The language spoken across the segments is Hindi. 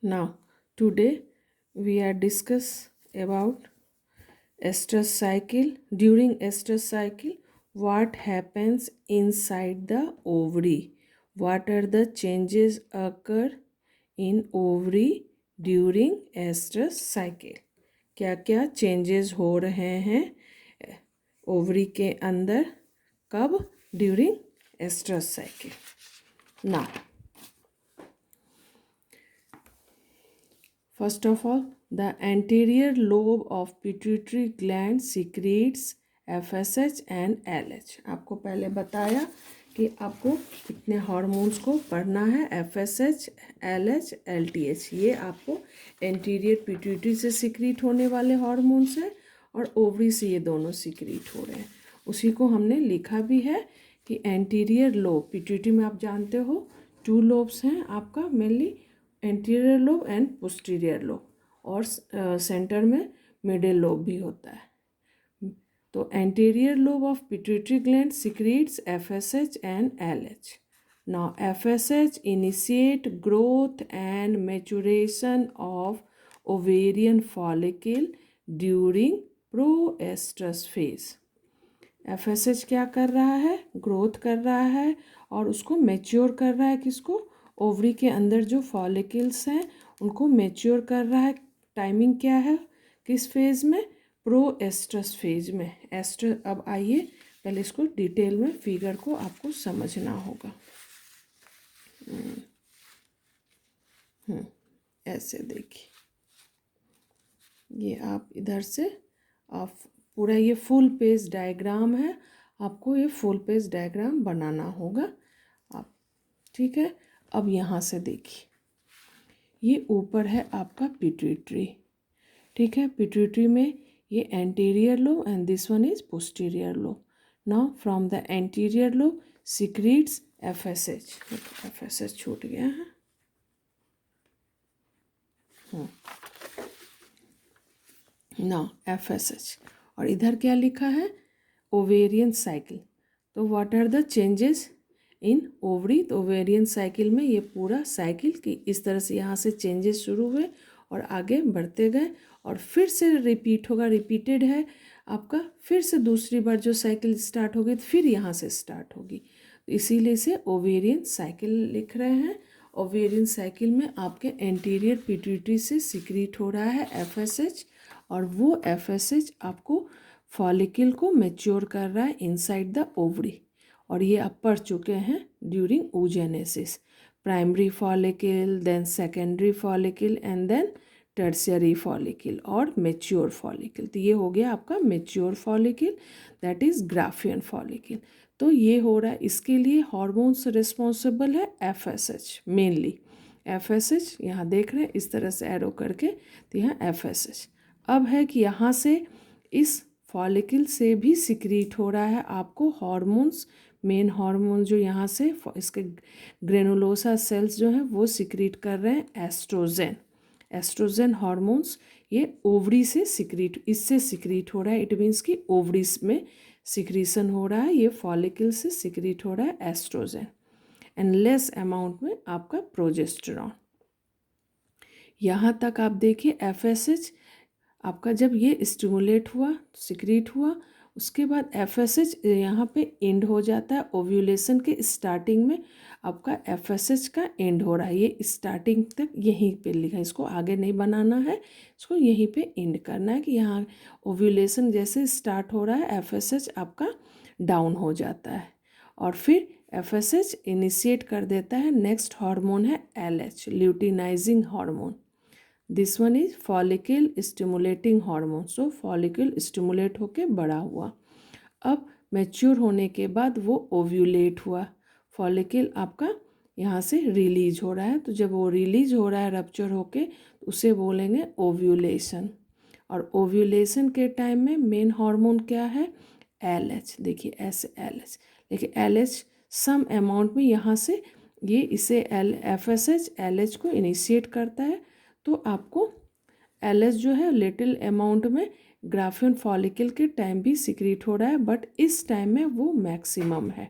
Now, today we are discuss about estrous cycle. During estrous cycle, what happens inside the ovary? What are the changes occur in ovary during estrous cycle? क्या क्या चेंजेस हो रहे हैं ओवरी के अंदर कब during estrus cycle? Now first of all the anterior lobe of pituitary gland secrets FSH and LH. आपको पहले बताया कि आपको कितने हार्मोन्स को पढ़ना है, एफएसएच, एलएच, एलटीएच। ये आपको एंटीरियर पिट्यूटरी से सीक्रेट होने वाले हार्मोन्स हैं और ओवरी से ये दोनों सीक्रेट हो रहे हैं। उसी को हमने लिखा भी है कि एंटीरियर लोब, पिट्यूटरी में आप जानते हो 2 लोब्स हैं आपका, mainly anterior lobe and posterior lobe, और सेंटर में मिडिल लोब भी होता है। तो anterior lobe of pituitary gland secrets FSH and LH. Now FSH initiate growth and maturation of ovarian follicle during proestrus phase. FSH क्या कर रहा है? ग्रोथ कर रहा है और उसको मैच्योर कर रहा है। किसको? ओवरी के अंदर जो फॉलिकल्स हैं उनको मैच्योर कर रहा है। टाइमिंग क्या है? किस फेज में? प्रोएस्ट्रस फेज में। एस्ट्र अब आइए पहले इसको डिटेल में फिगर को आपको समझना होगा। ऐसे देखिए, ये आप इधर से आप पूरा ये फुल पेज डायग्राम है, आपको ये फुल पेज डायग्राम बनाना होगा आप, ठीक है। अब यहाँ से देखिए, ये ऊपर है आपका पिट्यूटरी, ठीक है। पिट्यूटरी में ये anterior lobe and this one is posterior lobe. Now from the anterior lobe secrets FSH. FSH छूट गया है। नाउ एफएसएच, और इधर क्या लिखा है? Ovarian cycle. तो what are the changes in ovary? तो ओवेरियन साइकिल में ये पूरा साइकिल की इस तरह से यहाँ से चेंजेस शुरू हुए और आगे बढ़ते गए और फिर से रिपीट होगा, रिपीटेड है आपका। फिर से दूसरी बार जो साइकिल स्टार्ट होगी तो फिर यहाँ से स्टार्ट होगी, इसीलिए इसे ओवेरियन साइकिल लिख रहे हैं। ओवेरियन साइकिल में आपके एंटीरियर पिट्यूटरी से सीक्रेट हो रहा है एफएसएच, और वो एफएसएच आपको फॉलिकल को मैच्योर कर रहा है इनसाइड द ओवरी। और ये आप पढ़ चुके हैं during oogenesis, primary follicle, then secondary follicle and then tertiary follicle और मैच्योर फॉलिकल। तो ये हो गया आपका mature follicle, that is Graafian follicle. तो ये हो रहा है, इसके लिए हार्मोन्स रिस्पॉन्सिबल है एफएसएच मेनली। एफएसएच यहाँ देख रहे हैं इस तरह से एरो करके, तो यहाँ एफएसएच। अब है कि यहाँ से इस फॉलिकल से भी सिक्रीट हो रहा है आपको हार्मोन्स, मेन हार्मोन जो यहाँ से इसके ग्रेनुलोसा सेल्स जो हैं वो सिक्रीट कर रहे हैं एस्ट्रोजन। एस्ट्रोजन हार्मोन्स ये ओवरी से सिक्रीट, इससे सिक्रीट हो रहा है। इट मीन्स कि ओवरीज में सिक्रीशन हो रहा है, ये फॉलिकल से सिक्रीट हो रहा है एस्ट्रोजन, एंड लेस अमाउंट में आपका प्रोजेस्टेरॉन। यहाँ तक आप देखिए एफएसएच आपका जब ये स्टिमुलेट हुआ, सिक्रीट हुआ, उसके बाद एफएसएच यहाँ पे एंड हो जाता है। ओव्यूलेशन के स्टार्टिंग में आपका एफएसएच का एंड हो रहा है, ये स्टार्टिंग तक यहीं पे लिखा है, इसको आगे नहीं बनाना है, इसको यहीं पे एंड करना है कि यहाँ ओव्यूलेशन जैसे स्टार्ट हो रहा है एफएसएच आपका डाउन हो जाता है, और फिर एफएसएच इनिशिएट कर देता है नेक्स्ट हार्मोन है LH, luteinizing hormone. This one is follicle stimulating hormone. So follicle stimulate होके बड़ा हुआ, अब मैच्योर होने के बाद वो ओव्यूलेट हुआ, फॉलिकल आपका यहाँ से रिलीज हो रहा है। तो जब वो रिलीज हो रहा है रप्चर होके तो उसे बोलेंगे ओव्यूलेशन। और ओव्यूलेशन के टाइम में मेन हार्मोन क्या है? एलएच। देखिए ऐसे एलएच, देखिए एलएच सम अमाउंट में यहाँ से ये इसे एफएसएच एलएच को इनिशिएट करता है, तो आपको एलएच जो है लिटिल अमाउंट में ग्राफियन फॉलिकल के टाइम भी सिक्रीट हो रहा है, बट इस टाइम में वो मैक्सिमम है।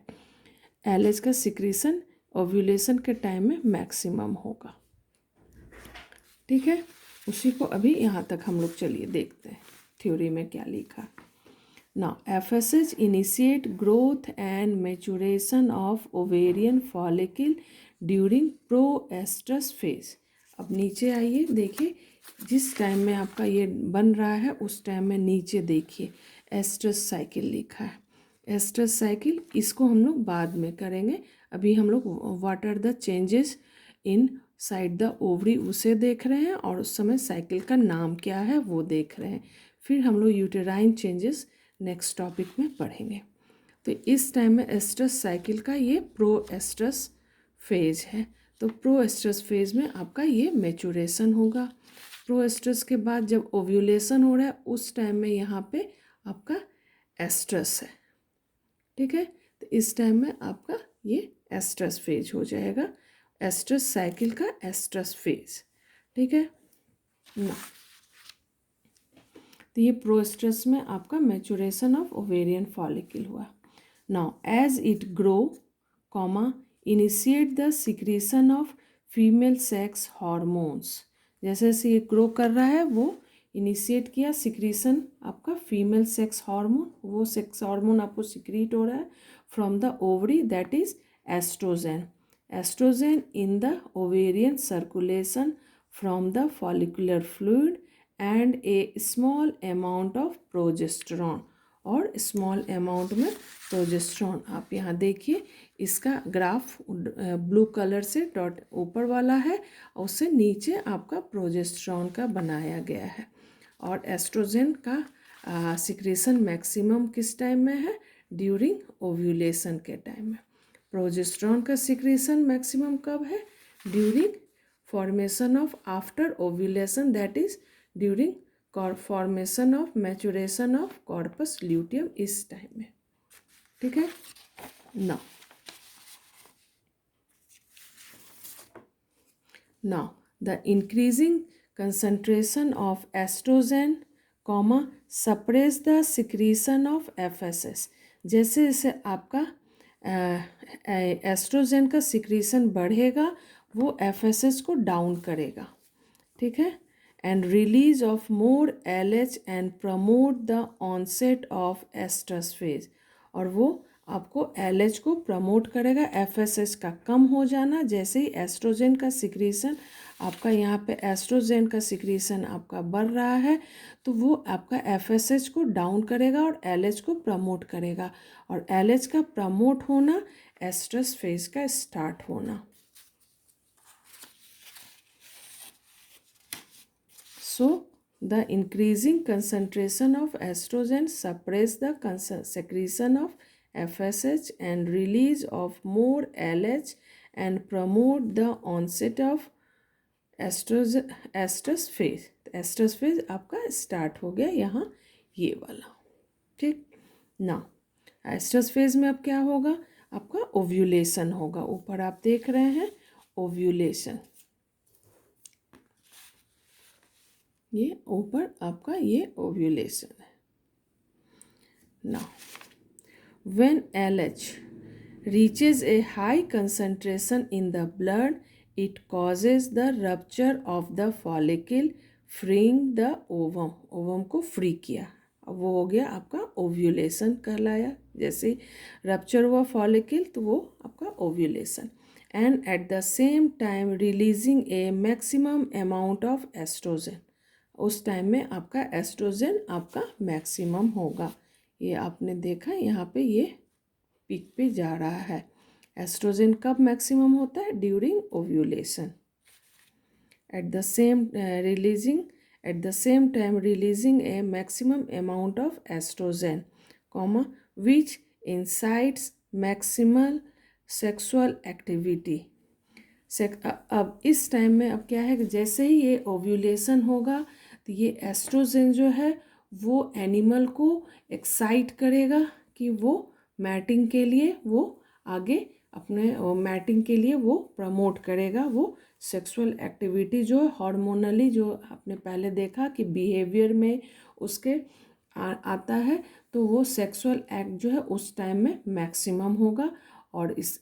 एलएच का सिक्रीशन ओव्यूलेशन के टाइम में मैक्सिमम होगा। ठीक है, उसी को अभी यहाँ तक हम लोग चलिए देखते हैं थ्योरी में क्या लिखा। Now, FSH initiate growth and maturation of ovarian follicle during proestrus phase। अब नीचे आइए, देखिए जिस टाइम में आपका ये बन रहा है उस टाइम में नीचे देखिए एस्ट्रस साइकिल लिखा है। एस्ट्रस साइकिल इसको हम लोग बाद में करेंगे, अभी हम लोग what are the changes inside the ovary उसे देख रहे हैं और उस समय साइकिल का नाम क्या है वो देख रहे हैं। फिर हम लोग यूटेराइन चेंजेस नेक्स्ट टॉपिक में पढ़ेंगे। तो इस टाइम में एस्ट्रस साइकिल का ये प्रो एस्ट्रस फेज है। तो प्रो एस्ट्रस फेज में आपका ये मैचुरेशन होगा। प्रो एस्ट्रस के बाद जब ओव्यूलेशन हो रहा है उस टाइम में यहाँ पे आपका एस्ट्रस है। ठीक है, तो इस टाइम में आपका ये एस्ट्रस फेज हो जाएगा, एस्ट्रस साइकिल का एस्ट्रस फेज। ठीक है ना, तो ये प्रोएस्ट्रस में आपका मैचुरेशन ऑफ ओवेरियन फॉलिकल हुआ। Now as it grow comma initiate the secretion of female sex hormones. जैसे जैसे ये ग्रो कर रहा है वो इनिशिएट किया सिक्रीशन आपका फीमेल सेक्स हार्मोन, वो सेक्स हार्मोन आपको सिक्रीट हो रहा है from the ovary, that is estrogen. Estrogen in the ovarian circulation from the follicular fluid and a small amount of progesterone, और स्मॉल अमाउंट में प्रोजेस्टेरॉन। आप यहाँ देखिए इसका ग्राफ ब्लू कलर से डॉट ऊपर वाला है और उससे नीचे आपका प्रोजेस्टेरॉन का बनाया गया है। और एस्ट्रोजन का सिक्रेशन मैक्सिमम किस टाइम में है? ड्यूरिंग ओव्यूलेशन के टाइम में। प्रोजेस्टेरॉन का सिक्रेशन मैक्सिमम कब है? During formation of after ovulation, that is during formation of maturation of corpus luteum, इस टाइम में। ठीक है now the increasing concentration of estrogen comma suppress the secretion of FSS. जैसे जैसे आपका एस्ट्रोजन का सिक्रीशन बढ़ेगा वो एफएसएस को डाउन करेगा। ठीक है, and release of more LH and promote the onset of estrus phase, और वो आपको एलएच को प्रमोट करेगा, एफएसएस का कम हो जाना। जैसे ही एस्ट्रोजन का सिक्रीशन आपका यहाँ पे एस्ट्रोजन का सिक्रीशन आपका बढ़ रहा है तो वो आपका एफएसएच को डाउन करेगा और एलएच को प्रमोट करेगा, और एलएच का प्रमोट होना एस्ट्रस फेज का स्टार्ट होना। So, the increasing concentration of estrogen suppress the secretion of FSH and release of more LH and promote the onset of estrus phase. Estrus phase आपका स्टार्ट हो गया यहाँ ये वाला। ठीक ना, एस्ट्रस फेज में अब क्या होगा? आपका ओव्यूलेशन होगा। ऊपर आप देख रहे हैं ओव्यूलेशन, ये ऊपर आपका ये ओव्यूलेशन है। Now when LH reaches A high concentration in the blood it causes the rupture of the follicle freeing the ovum. Ovum को फ्री किया, अब वो हो गया आपका ओव्यूलेशन कहलाया। जैसे रप्चर हुआ फॉलिकल तो वो आपका ovulation. And at the same time releasing A maximum amount of oestrogen, उस टाइम में आपका एस्ट्रोजन आपका मैक्सिमम होगा। ये आपने देखा यहाँ पे ये पीक पे जा रहा है। एस्ट्रोजन कब मैक्सिमम होता है? During ovulation. At the same time releasing A maximum amount of oestrogen comma which insights maximal sexual activity. अब इस टाइम में अब क्या है कि जैसे ही ये ओव्यूलेशन होगा तो ये एस्ट्रोजन जो है वो एनिमल को एक्साइट करेगा कि वो मैटिंग के लिए वो आगे अपने मैटिंग के लिए वो प्रमोट करेगा। वो सेक्सुअल एक्टिविटी जो हार्मोनली जो आपने पहले देखा कि बिहेवियर में उसके आता है, तो वो सेक्सुअल एक्ट जो है उस टाइम में मैक्सिमम होगा। और इस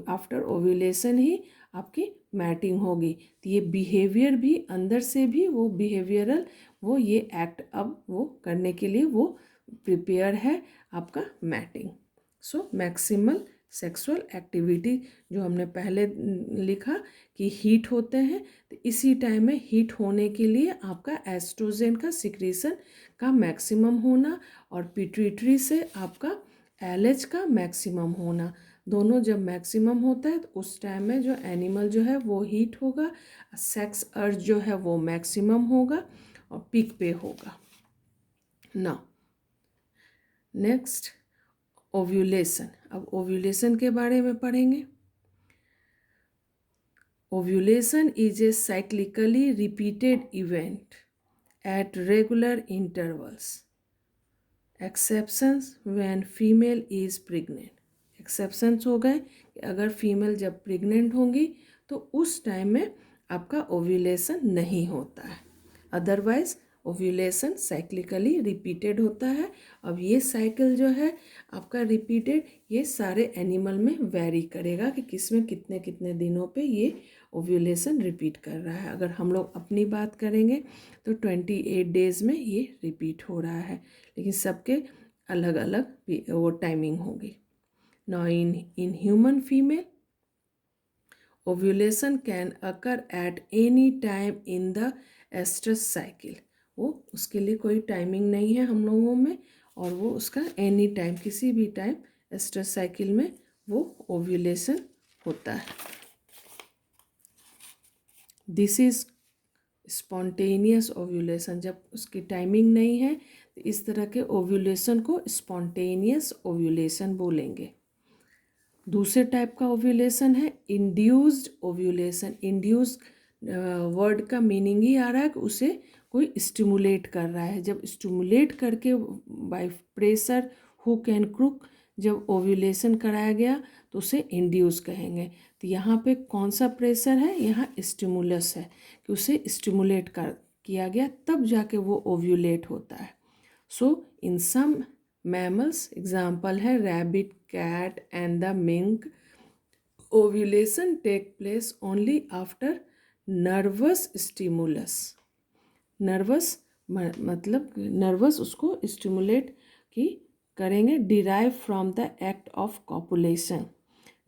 आफ्टर ओव्यूलेशन ही आपकी मैटिंग होगी। तो ये बिहेवियर भी अंदर से भी वो बिहेवियरल वो ये एक्ट अब वो करने के लिए वो प्रिपेयर है आपका मैटिंग। सो मैक्सिमल सेक्सुअल एक्टिविटी जो हमने पहले लिखा कि हीट होते हैं, तो इसी टाइम में हीट होने के लिए आपका एस्ट्रोजन का सिक्रीशन का मैक्सिमम होना और पिट्यूटरी से आपका एलएच का मैक्सिमम होना, दोनों जब मैक्सिमम होता है तो उस टाइम में जो एनिमल जो है वो हीट होगा, सेक्स अर्ज जो है वो मैक्सिमम होगा और पीक पे होगा। ना नेक्स्ट ओव्यूलेशन। अब ओव्यूलेशन के बारे में पढ़ेंगे। Ovulation is a cyclically repeated event at regular intervals, exceptions when female is pregnant. Exceptions हो गए कि अगर फीमेल जब प्रेग्नेंट होंगी तो उस टाइम में आपका ओव्यूलेशन नहीं होता है, अदरवाइज ओव्यूलेशन साइक्लिकली रिपीटेड होता है। अब ये साइकिल जो है आपका रिपीटेड ये सारे एनिमल में वेरी करेगा कि किसमें कितने कितने दिनों पे ये ओव्यूलेशन रिपीट कर रहा है। अगर हम लोग अपनी बात करेंगे तो 28 डेज़ में ये रिपीट हो रहा है, लेकिन सबके अलग अलग वो टाइमिंग होगी। Now in human female ovulation can occur at any time in the estrus cycle. वो उसके लिए कोई टाइमिंग नहीं है हम लोगों में, और वो उसका एनी टाइम किसी भी टाइम एस्ट्रस साइकिल में वो ओव्यूलेशन होता है। This is spontaneous ovulation. जब उसकी टाइमिंग नहीं है तो इस तरह के ओव्यूलेशन को स्पॉन्टेनियस ओव्यूलेशन बोलेंगे। दूसरे टाइप का ओव्यूलेशन है इंड्यूस्ड ओव्यूलेशन। इंड्यूस्ड वर्ड का मीनिंग ही आ रहा है कि उसे कोई स्टिमुलेट कर रहा है। जब स्टिमुलेट करके by pressure hook and crook जब ओव्यूलेशन कराया गया तो उसे इंड्यूस कहेंगे। तो यहाँ पे कौन सा प्रेशर है, यहाँ स्टिमुलस है कि उसे स्टिमुलेट किया गया तब जाके वो ओव्यूलेट होता है। So in some mammals example है rabbit, cat and the mink, ovulation take place only after nervous stimulus. Nervous मतलब नर्वस उसको स्टिमुलेट की करेंगे, derive from the act of copulation.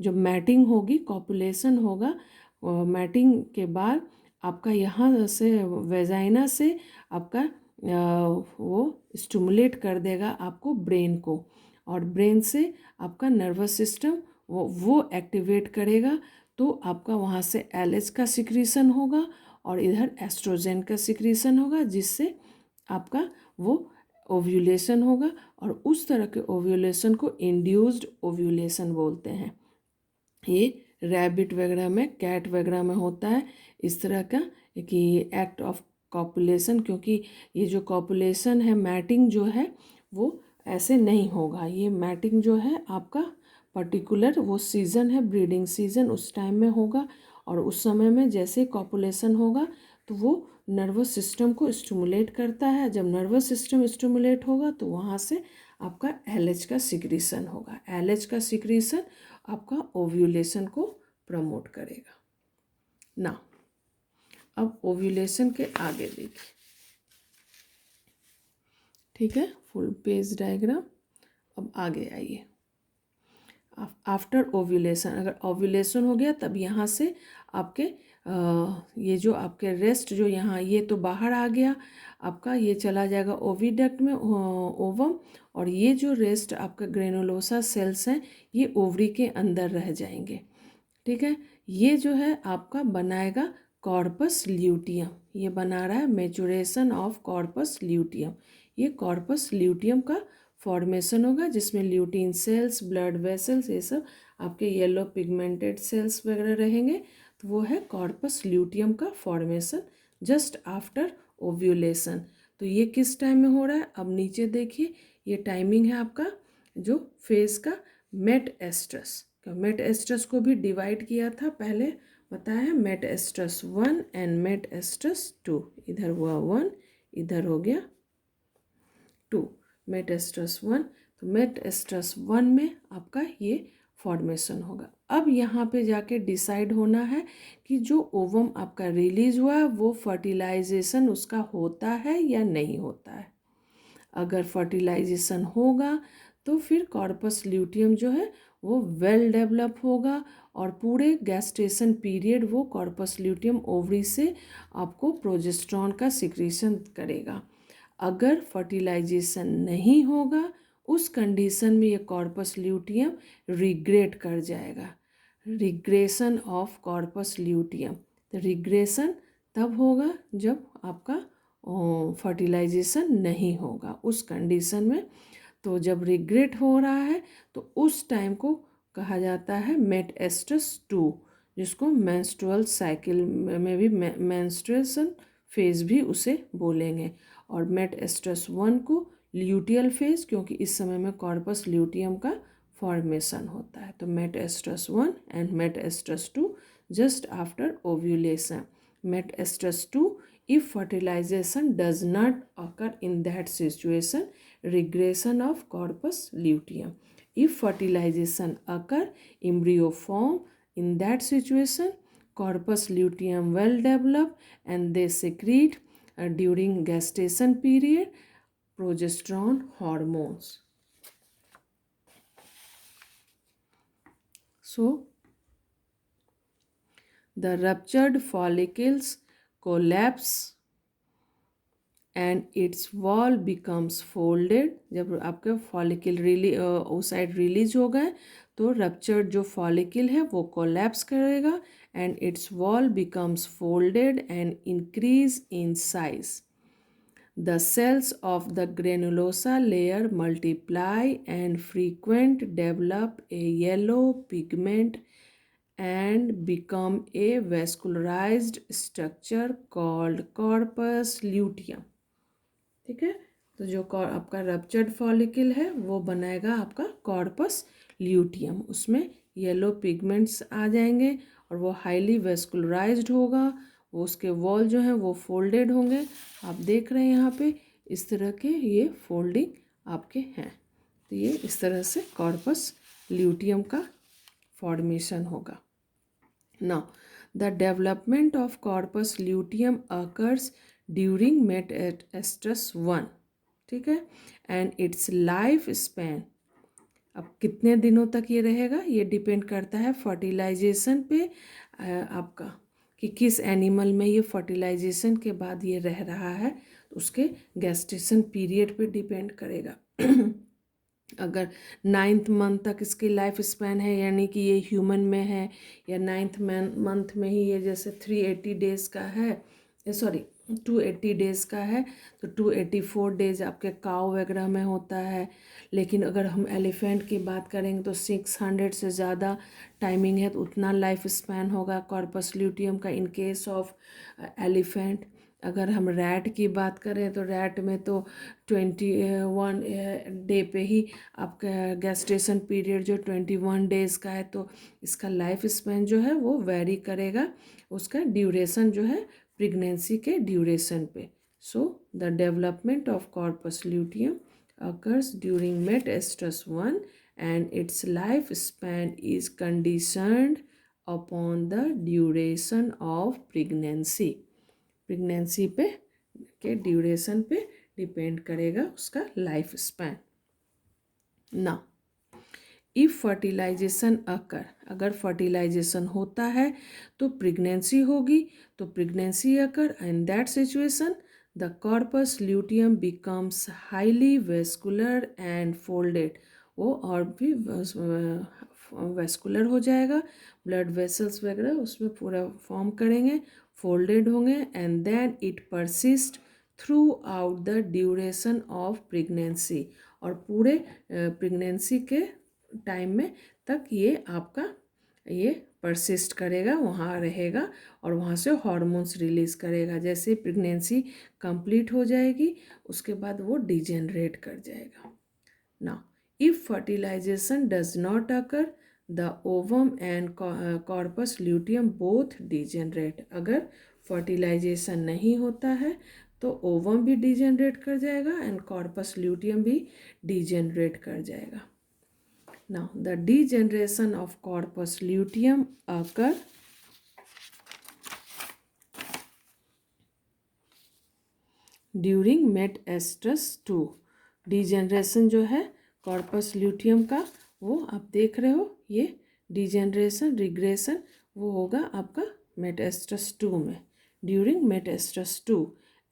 जब मैटिंग होगी कॉपुलेशन होगा, मैटिंग के बाद आपका यहाँ से वेजाइना से आपका वो स्टिमुलेट कर देगा आपको ब्रेन को, और ब्रेन से आपका नर्वस सिस्टम वो एक्टिवेट करेगा, तो आपका वहाँ से एलएच का सिक्रीशन होगा और इधर एस्ट्रोजन का सिक्रीशन होगा, जिससे आपका वो ओव्यूलेशन होगा। और उस तरह के ओव्यूलेशन को इंड्यूस्ड ओव्यूलेशन बोलते हैं। ये रैबिट वगैरह में, कैट वगैरह में होता है इस तरह का कि एक्ट ऑफ कॉपुलेशन, क्योंकि ये जो कॉपुलेशन है मैटिंग जो है वो ऐसे नहीं होगा। ये मैटिंग जो है आपका पर्टिकुलर वो सीज़न है, ब्रीडिंग सीज़न, उस टाइम में होगा, और उस समय में जैसे कॉपुलेशन होगा तो वो नर्वस सिस्टम को स्टिमुलेट करता है। जब नर्वस सिस्टम स्टिमुलेट होगा तो वहाँ से आपका एलएच का सिक्रीशन होगा। एलएच का सिक्रीशन आपका ओव्यूलेशन को प्रमोट करेगा ना। अब ओव्यूलेशन के आगे देखिए, ठीक है, फुल पेज डायग्राम। अब आगे आइए, आफ्टर ओव्यूलेशन, अगर ओव्यूलेशन हो गया तब यहाँ से आपके ये जो आपके रेस्ट जो यहाँ ये तो बाहर आ गया आपका, ये चला जाएगा ओविडक्ट में ओवम, और ये जो रेस्ट आपका ग्रेनुलोसा सेल्स हैं ये ओवरी के अंदर रह जाएंगे। ठीक है, ये जो है आपका बनाएगा कॉर्पस ल्यूटियम। ये बना रहा है मैचुरेशन ऑफ कॉर्पस ल्यूटियम। ये कॉर्पस ल्यूटियम का फॉर्मेशन होगा जिसमें ल्यूटीन सेल्स, ब्लड वेसल्स, ये सब आपके येलो पिगमेंटेड सेल्स वगैरह रहेंगे। तो वो है कॉर्पस ल्यूटियम का फॉर्मेशन जस्ट आफ्टर ओव्यूलेशन। तो ये किस टाइम में हो रहा है, अब नीचे देखिए, ये टाइमिंग है आपका जो फेज का मेट एस्ट्रस। मेट एस्ट्रस को भी डिवाइड किया था पहले, बताया है metestrus 1 and metestrus 2। इधर हुआ 1, इधर हो गया 2, मेट एस्ट्रस 1। तो मेट एस्ट्रस 1 में आपका ये फॉर्मेशन होगा। अब यहाँ पे जाके डिसाइड होना है कि जो ओवम आपका रिलीज हुआ है वो फर्टिलाइजेशन उसका होता है या नहीं होता है। अगर फर्टिलाइजेशन होगा तो फिर कॉर्पस ल्यूटियम जो है वो वेल डेवलप होगा और पूरे गैस्टेशन पीरियड वो कॉर्पस ल्यूटियम ओवरी से आपको प्रोजेस्टेरॉन का सिक्रीशन करेगा। अगर फर्टिलाइजेशन नहीं होगा उस कंडीशन में ये कॉर्पस ल्यूटियम रिग्रेट कर जाएगा, रिग्रेशन ऑफ कॉर्पस ल्यूटियम। तो रिग्रेशन तब होगा जब आपका फर्टिलाइजेशन नहीं होगा उस कंडीशन में। तो जब रिग्रेट हो रहा है तो उस टाइम को कहा जाता है मेटएस्ट्रस 2, जिसको मेंस्ट्रुअल साइकिल में भी मेंस्ट्रुएशन फेज भी उसे बोलेंगे। और मेटएस्ट्रस 1 को ल्यूटियल फेज, क्योंकि इस समय में कॉर्पस ल्यूटियम का फॉर्मेशन होता है। तो metestrus 1 and metestrus 2 just after ovulation. Metestrus 2, if fertilization does not occur in that situation, regression of corpus luteum. If fertilization occur, embryo form, in that situation corpus luteum well developed and they secrete during gestation period progesterone hormones. So the ruptured follicles collapse and its wall becomes folded. जब आपके फॉलिकल ओसाइट रिलीज हो गए तो रप्चर्ड जो फॉलिकल है वो कोलैप्स करेगा and its wall becomes folded and increase in size. The cells of the granulosa layer multiply and frequent develop a yellow pigment and become a vascularized structure called corpus luteum। ठीक है, तो जो आपका रप्चर्ड फॉलिकल है वो बनाएगा आपका कॉर्पस ल्यूटियम। उसमें येलो पिगमेंट्स आ जाएंगे और वो हाईली वेस्कुलराइज्ड होगा। वो उसके वॉल जो है वो फोल्डेड होंगे। आप देख रहे हैं यहाँ पे इस तरह के ये फोल्डिंग आपके हैं। तो ये इस तरह से कॉर्पस ल्यूटियम का फॉर्मेशन होगा। Now, the development of corpus luteum occurs during metastrus 1, ठीक है, and its life span, अब कितने दिनों तक ये रहेगा ये डिपेंड करता है फर्टिलाइजेशन पे आपका, कि किस एनिमल में ये फर्टिलाइजेशन के बाद ये रह रहा है, तो उसके गेस्टेशन पीरियड पे डिपेंड करेगा। अगर 9th मंथ तक इसकी लाइफ स्पैन है, यानी कि ये ह्यूमन में है, या 9th मंथ में ही ये जैसे 380 डेज़ का है, सॉरी 280 डेज़ का है, तो 284 डेज़ आपके काऊ वगैरह में होता है। लेकिन अगर हम एलिफेंट की बात करेंगे तो 600 से ज़्यादा टाइमिंग है, तो उतना लाइफ स्पैन होगा कॉर्पस ल्यूटियम का इन केस ऑफ एलिफेंट। अगर हम रैट की बात करें तो रैट में तो 21 डे पे ही आपका गेस्टेशन पीरियड जो 21 डेज़ का है, तो इसका लाइफ स्पैन जो है वो वेरी करेगा, उसका ड्यूरेशन जो है प्रेगनेंसी के ड्यूरेशन पे। So the development of corpus luteum occurs during metastrus 1 and its lifespan is conditioned upon the duration of pregnancy। Pregnancy पे के ड्यूरेशन पे डिपेंड करेगा उसका लाइफ स्पैन। ना इफ फर्टिलाइजेशन अकर, अगर फर्टिलाइजेशन होता है तो प्रेगनेंसी होगी, तो pregnancy occur in that situation the corpus luteum becomes highly vascular and folded, वो और भी वेस्कुलर हो जाएगा, ब्लड वेसल्स वगैरह उसमें पूरा फॉर्म करेंगे, फोल्डेड होंगे, and then it persist throughout the duration of pregnancy, और पूरे प्रेगनेंसी के टाइम में तक ये आपका ये परसिस्ट करेगा, वहाँ रहेगा और वहाँ से हार्मोन्स रिलीज़ करेगा। जैसे प्रेगनेंसी कंप्लीट हो जाएगी उसके बाद वो डिजेनरेट कर जाएगा। Now if fertilization does not occur the ovum and corpus luteum both degenerate, अगर फर्टिलाइजेशन नहीं होता है तो ओवम भी डिजेनरेट कर जाएगा एंड कॉर्पस ल्यूटियम भी डिजेनरेट कर जाएगा। Now the degeneration of corpus luteum occur during metestrus 2। Degeneration जो है कॉर्पस ल्यूटियम का, वो आप देख रहे हो, ये डिजेनरेशन रिग्रेशन वो होगा आपका मेट एस्ट्रस 2 में, during metestrus 2,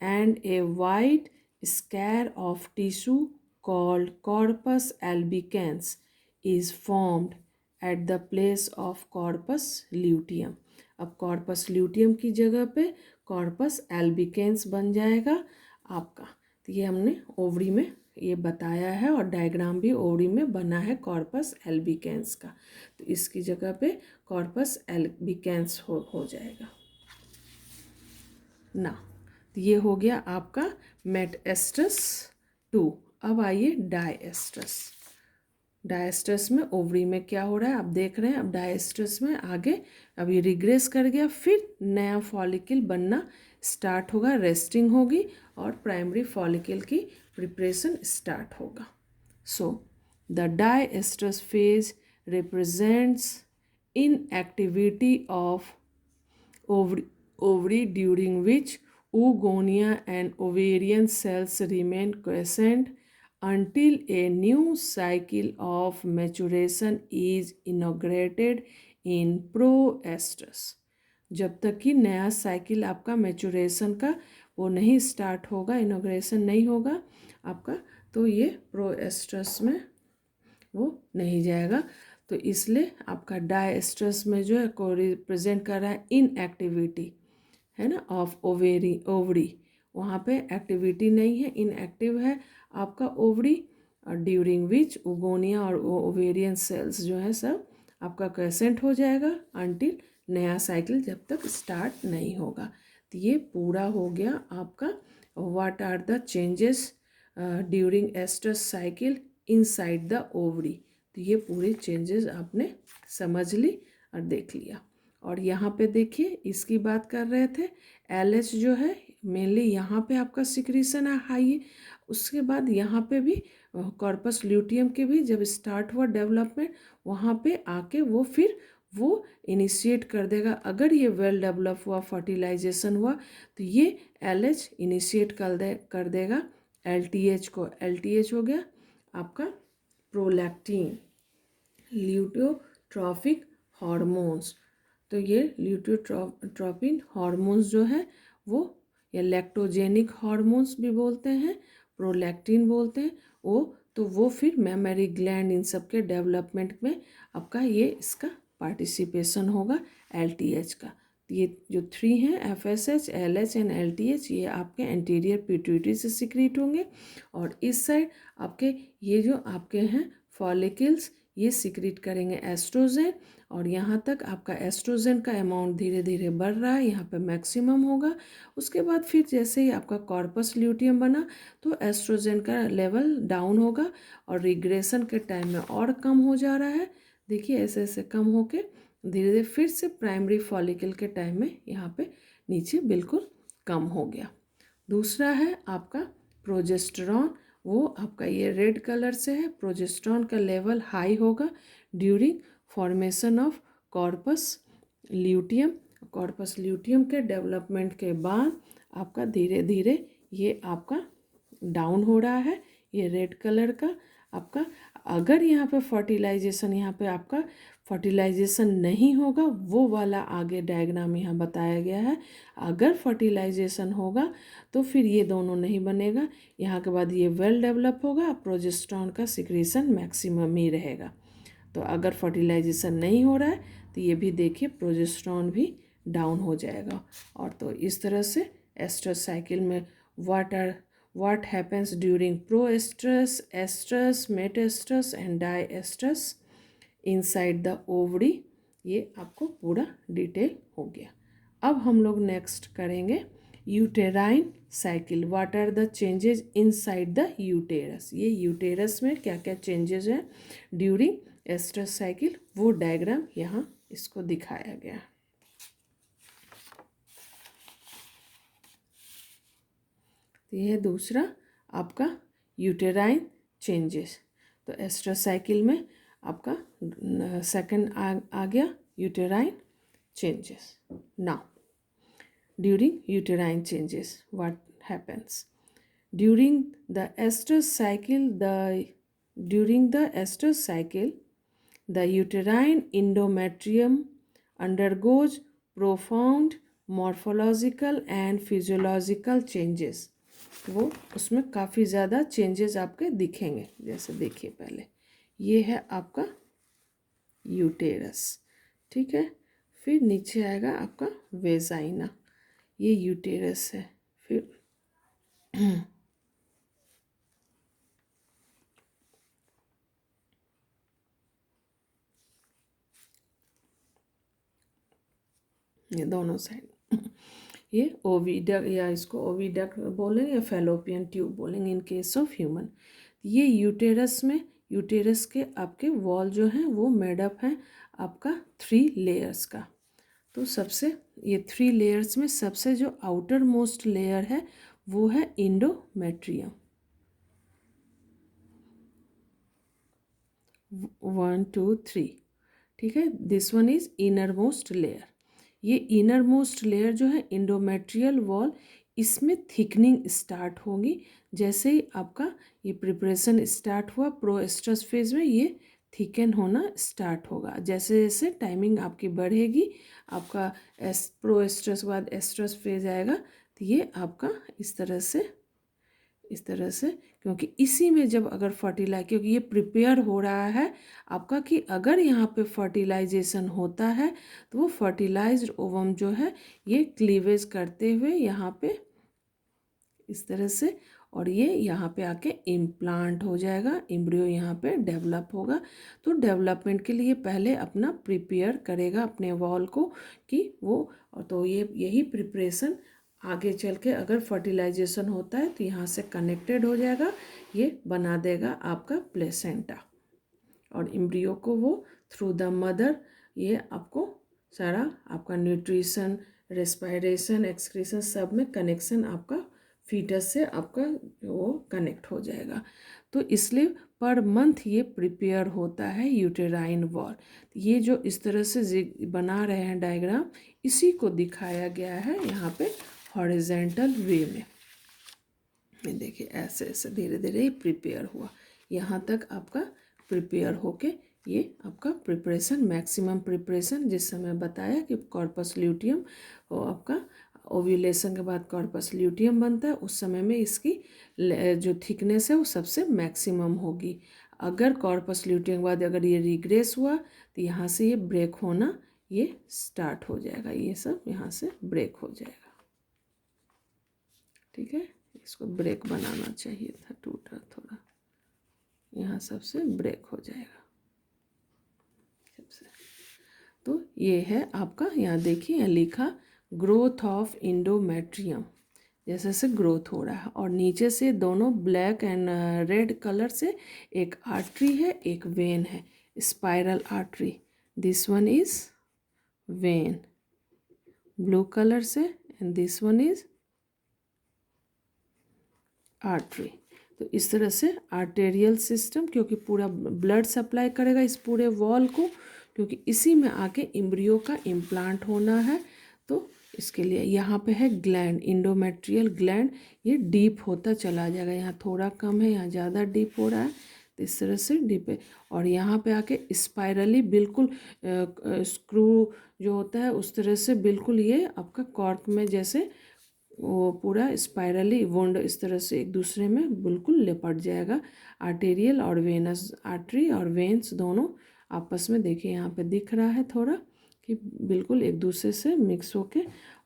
and a white square of tissue called corpus albicans is formed at the place of corpus luteum. अब कॉर्पस ल्यूटियम की जगह पे कॉर्पस एल्बिकेंस बन जाएगा आपका। तो ये हमने ओवरी में ये बताया है और डायग्राम भी ओवरी में बना है कॉर्पस एल्बिकेंस का। तो इसकी जगह पे कॉर्पस एल्बिकेंस हो जाएगा ना। तो ये हो गया आपका मेट एस्ट्रस 2। अब आइए डायस्ट्रस। डायस्ट्रस में ओवरी में क्या हो रहा है आप देख रहे हैं। अब डायस्ट्रस में आगे अब ये रिग्रेस कर गया, फिर नया फॉलिकल बनना स्टार्ट होगा, रेस्टिंग होगी और प्राइमरी फॉलिकल की प्रिपरेशन स्टार्ट होगा। So the diestrus phase represents inactivity of ovary during which oogonia and ovarian cells remain quiescent until a new cycle of maturation is inaugurated in proestrus। जब तक कि नया साइकिल आपका मैचुरेशन का वो नहीं स्टार्ट होगा, इनॉग्रेशन नहीं होगा आपका, तो ये प्रोएस्ट्रस में वो नहीं जाएगा। तो इसलिए आपका डायस्ट्रस में जो है को रिप्रेजेंट कर रहा है इनएक्टिविटी, है ना, ऑफ ओवरी। वहाँ पे एक्टिविटी नहीं है, इनएक्टिव है आपका ओवरी, ड्यूरिंग विच ओगोनिया और ओवेरियन सेल्स जो है सब आपका क्वेसेंट हो जाएगा अंटिल नया साइकिल जब तक स्टार्ट नहीं होगा। तो ये पूरा हो गया आपका what are the changes during estrus cycle inside the ovary. तो ये पूरे चेंजेस आपने समझ ली और देख लिया। और यहाँ पे देखिए इसकी बात कर रहे थे, LH जो है मेनली यहाँ पे आपका सिक्रीशन है हाई, उसके बाद यहाँ पे भी कॉर्पस ल्यूटियम के भी जब स्टार्ट हुआ डेवलपमेंट वहाँ पे आके वो फिर वो इनिशिएट कर देगा। अगर ये वेल डेवलप हुआ, फर्टिलाइजेशन हुआ, तो ये LH इनिशिएट कर देगा LTH को। LTH हो गया आपका प्रोलैक्टिन, ल्यूटोट्रॉफिक हार्मोन्स। तो ये ल्यूटोट्रॉपिन हार्मोन्स जो है वो, या लैक्टोजेनिक हार्मोन्स भी बोलते हैं, प्रोलैक्टिन बोलते हैं वो, तो वो फिर मेमोरी ग्लैंड इन सब के डेवलपमेंट में आपका ये इसका पार्टिसिपेशन होगा LTH का। ये जो 3 हैं FSH, LH एंड LTH, ये आपके एंटीरियर पिट्यूटरी से सिक्रीट होंगे। और इस साइड आपके ये जो आपके हैं फॉलिकल्स, ये सिक्रीट करेंगे एस्ट्रोजन। और यहाँ तक आपका एस्ट्रोजन का अमाउंट धीरे धीरे बढ़ रहा है, यहाँ पे मैक्सिमम होगा। उसके बाद फिर जैसे ही आपका कॉर्पस ल्यूटियम बना तो एस्ट्रोजन का लेवल डाउन होगा और रिग्रेशन के टाइम में और कम हो जा रहा है। देखिए ऐसे ऐसे कम होके धीरे धीरे फिर से प्राइमरी फॉलिकल के टाइम में यहाँ पे नीचे बिल्कुल कम हो गया। दूसरा है आपका प्रोजेस्टेरॉन, वो आपका ये रेड कलर से है। प्रोजेस्टेरॉन का लेवल हाई होगा during formation of corpus luteum. Corpus luteum के डेवलपमेंट के बाद आपका धीरे धीरे ये आपका डाउन हो रहा है, ये रेड कलर का आपका। अगर यहाँ पे फर्टिलाइजेशन, यहाँ पे आपका फर्टिलाइजेशन नहीं होगा, वो वाला आगे डायग्राम यहाँ बताया गया है। अगर फर्टिलाइजेशन होगा तो फिर ये दोनों नहीं बनेगा, यहाँ के बाद ये वेल डेवलप होगा, प्रोजेस्टेरॉन का सिक्रीशन मैक्सिमम ही रहेगा। तो अगर फर्टिलाइजेशन नहीं हो रहा है तो ये भी देखिए प्रोजेस्टेरॉन भी डाउन हो जाएगा। और तो इस तरह से एस्ट्रस साइकिल में what happens during proestrus, estrus, metastrus and diestrus inside the ovary, ये आपको पूरा डिटेल हो गया। अब हम लोग नेक्स्ट करेंगे uterine cycle. What are the changes inside the uterus. ये यूटेरस में क्या क्या चेंजेस हैं ड्यूरिंग एस्ट्रस साइकिल, वो डायग्राम यहाँ इसको दिखाया गया। तो यह है दूसरा आपका यूटेराइन चेंजेस। तो एस्ट्रस साइकिल में आपका सेकंड आ गया uterine changes. Now during uterine changes, what happens during the estrous cycle? During the estrous cycle, the uterine endometrium undergoes profound morphological and physiological changes. वो उसमें काफ़ी ज़्यादा चेंजेस आपके दिखेंगे. जैसे देखिए पहले ये है आपका यूटेरस, ठीक है. फिर नीचे आएगा आपका वेजाइना, ये यूटेरस है. फिर ये दोनों साइड ये ओविडक्ट, या इसको ओविडक्ट बोलेंगे या फैलोपियन ट्यूब बोलेंगे इन केस ऑफ ह्यूमन. ये यूटेरस में, यूटेरस के आपके वॉल जो हैं वो मेडअप हैं आपका 3 लेयर्स का. तो सबसे ये 3 लेयर्स में सबसे जो आउटर मोस्ट लेयर है वो है इंडोमेट्रियम. 1 2 3, ठीक है. This one is inner most layer. ये इनर मोस्ट लेयर जो है इंडोमेट्रियल वॉल, इसमें थिकनिंग स्टार्ट होगी जैसे ही आपका ये प्रिपरेशन स्टार्ट हुआ. प्रोएस्ट्रस फेज में ये थिकन होना स्टार्ट होगा. जैसे जैसे टाइमिंग आपकी बढ़ेगी, आपका प्रोएस्ट्रस के बाद एस्ट्रस फेज आएगा, तो ये आपका इस तरह से क्योंकि इसी में जब अगर क्योंकि ये प्रिपेयर हो रहा है आपका कि अगर यहाँ पे फर्टिलाइजेशन होता है तो वो फर्टिलाइज्ड ओवम जो है ये क्लीवेज करते हुए यहाँ पे इस तरह से, और ये यहाँ पे आके इम्प्लांट हो जाएगा. एम्ब्रियो यहाँ पे डेवलप होगा. तो डेवलपमेंट के लिए पहले अपना प्रिपेयर करेगा अपने वॉल को कि वो, तो ये यही प्रिपरेशन आगे चल के अगर फर्टिलाइजेशन होता है तो यहाँ से कनेक्टेड हो जाएगा, ये बना देगा आपका प्लेसेंटा. और एम्ब्रियो को वो थ्रू द मदर ये आपको सारा आपका न्यूट्रिशन, रेस्पिरेशन, एक्सक्रीशन सब में कनेक्शन आपका फीटस से आपका वो कनेक्ट हो जाएगा. तो इसलिए पर मंथ ये प्रिपेयर होता है यूटेराइन वॉल. ये जो इस तरह से बना रहे हैं डायग्राम, इसी को दिखाया गया है यहाँ पे हॉरिजेंटल वे में. ये देखिए ऐसे ऐसे धीरे धीरे ही प्रिपेयर हुआ, यहाँ तक आपका प्रिपेयर होके ये आपका प्रिपरेशन, मैक्सिमम प्रिपरेशन जिस समय बताया कि कॉर्पस ल्यूटियम वो आपका ओव्यूलेशन के बाद कॉर्पस ल्यूटियम बनता है, उस समय में इसकी जो थिकनेस है वो सबसे मैक्सिमम होगी. अगर कॉर्पस ल्यूटियम के बाद अगर ये रिग्रेस हुआ तो यहाँ से ये ब्रेक होना ये स्टार्ट हो जाएगा, ये सब यहाँ से ब्रेक हो जाएगा. ठीक है, इसको ब्रेक बनाना चाहिए था, टूटा थोड़ा, यहाँ सबसे ब्रेक हो जाएगा सबसे. तो ये है आपका, यहाँ देखिए यहाँ लिखा ग्रोथ ऑफ इंडोमेट्रियम, जैसे जैसे ग्रोथ हो रहा है. और नीचे से दोनों ब्लैक एंड रेड कलर से एक आर्टरी है, एक वेन है, spiral artery. This one is vein blue colour से, and this one is artery. तो इस तरह से आर्टेरियल सिस्टम, क्योंकि पूरा ब्लड सप्लाई करेगा इस पूरे वॉल को, क्योंकि इसी में आके एम्ब्रियो का इम्प्लांट होना है. तो इसके लिए यहाँ पे है ग्लैंड, इंडोमेट्रियल ग्लैंड, ये डीप होता चला जाएगा. यहाँ थोड़ा कम है, यहाँ ज़्यादा डीप हो रहा है, तो इस तरह से डीप है. और यहाँ पे आके स्पाइरली बिल्कुल स्क्रू जो होता है उस तरह से बिल्कुल ये आपका कॉर्क में जैसे वो पूरा स्पाइरली वुंड इस तरह से एक दूसरे में बिल्कुल लिपट जाएगा. आर्टेरियल और वेनस, आर्टरी और वेन्स दोनों आपस में देखिए यहाँ पे दिख रहा है थोड़ा कि बिल्कुल एक दूसरे से मिक्स होके.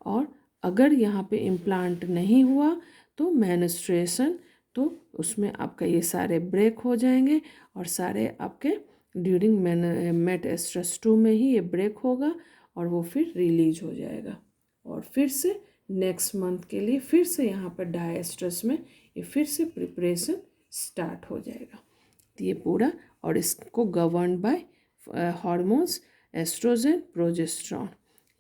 और अगर यहाँ पे इम्प्लांट नहीं हुआ तो मेंस्ट्रुएशन, तो उसमें आपका ये सारे ब्रेक हो जाएंगे और सारे आपके ड्यूरिंग मेट एस्ट्रस 2 में ही ये ब्रेक होगा और वो फिर रिलीज हो जाएगा. और फिर से नेक्स्ट मंथ के लिए फिर से यहाँ पर डायस्ट्रस में ये फिर से प्रिपरेशन स्टार्ट हो जाएगा. तो ये पूरा, और इसको govern by hormones estrogen, progesterone.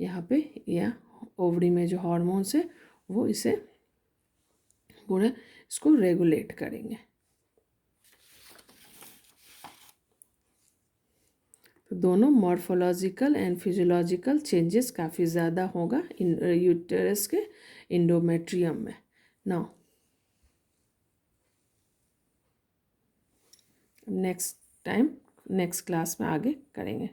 यहाँ पे या ओवरी में जो हार्मोन्स है वो इसे पूरा इसको रेगुलेट करेंगे. दोनों मॉर्फोलॉजिकल एंड फिजियोलॉजिकल चेंजेस काफ़ी ज़्यादा होगा इन यूटेरस के इंडोमेट्रियम में। Now next time next class में आगे करेंगे।